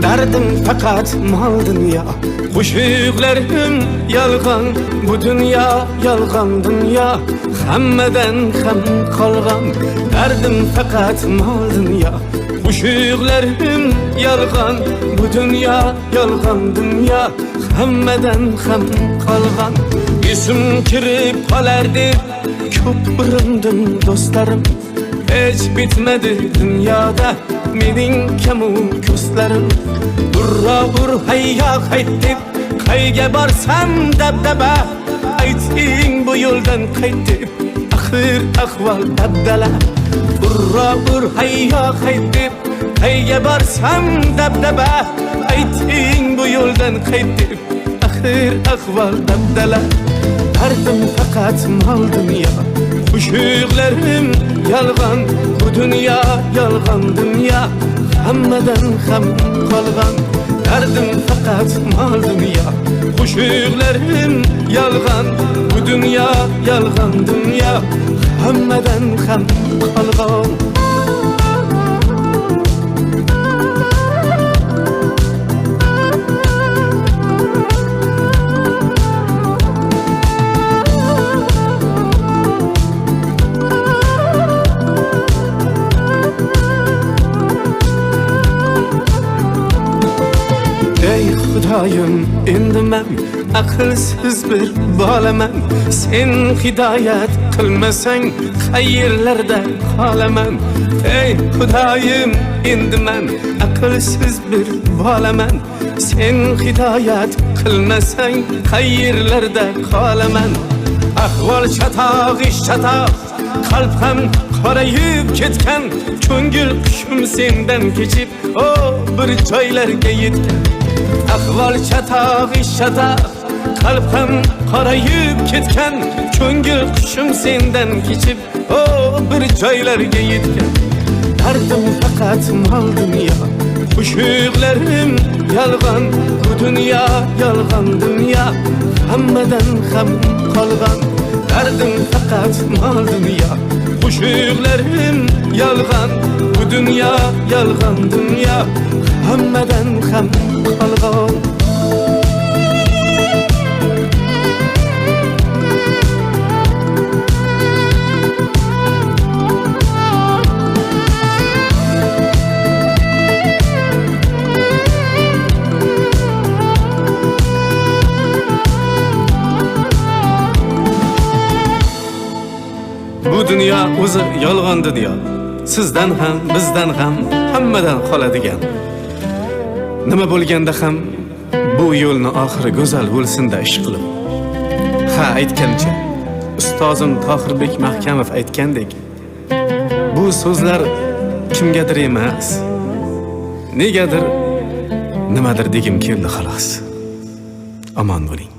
derdim fakat mal dünya. Qo'shiqlarim yolg'on, bu dünya yolg'on dünya. Hammadan ham qolgan derdim fakat mal dünya. Qo'shiqlarim yolg'on, bu dünya yolg'on dünya. Hammadan ham qolgan esim kirib qolardi ko'p urindim do'stlarim. Hiç bitmedi dünyada mening kamu ko'zlarim. Urra ur hayya qaytib qayga borsam dabdaba. Ayting bu yo'ldan qaytib axir ahvol dabdala. Urra ur hayya qaytib qayga borsam dabdaba. Ayting bu yo'ldan qaytib axir ahvol dabdala. Derdim fakat mal dünya. Qo'shiqlarim yolg'on, bu dünya yolg'on dünya. Hammadan ham qolgan derdim fakat mal dünya. Qo'shiqlarim yolg'on, bu dünya yolg'on dünya. Hammadan ham qolgan. Xudoyim endi men aqlsiz bir bolaman. Sen hidoyat qilmasang qayerlarda qolaman. Ey Xudoyim endi men aqlsiz bir bolaman. Sen hidoyat qilmasang qayerlarda qolaman. Ahvol chatoq ish chatoq, qalb ham qorayib ketgan. Ko'ngil qushim sendan kechib bir joylarga yetgan. Ahvol chatoq ish chatoq, qalb ham qorayib ketgan. Ko'ngil qushim sendan kechib bir joylarga yetgan. Derdim fakat mal dünya. Qo'shiqlarim yolg'on, bu dünya yolg'on dünya. Hammadan ham qolgan derdim fakat mal dünya. Qo'shiqlarim yolg'on, bu dünya yolg'on dünya. Hammadan ham qolgan. Bu dünya o'zi yolg'on dunyo. Sizdan ham, bizdan ham, hammadan qoladigan. Nima bo'lganda ham bu yo'lni oxiri go'zal bo'lsin-da ish qilib. Ha, aytgancha ustozim Tohirbek Mahkamov aytgandek, bu so'zlar kimgadir emas, negadir nimadir degim keldi xolos. Omon bo'ling.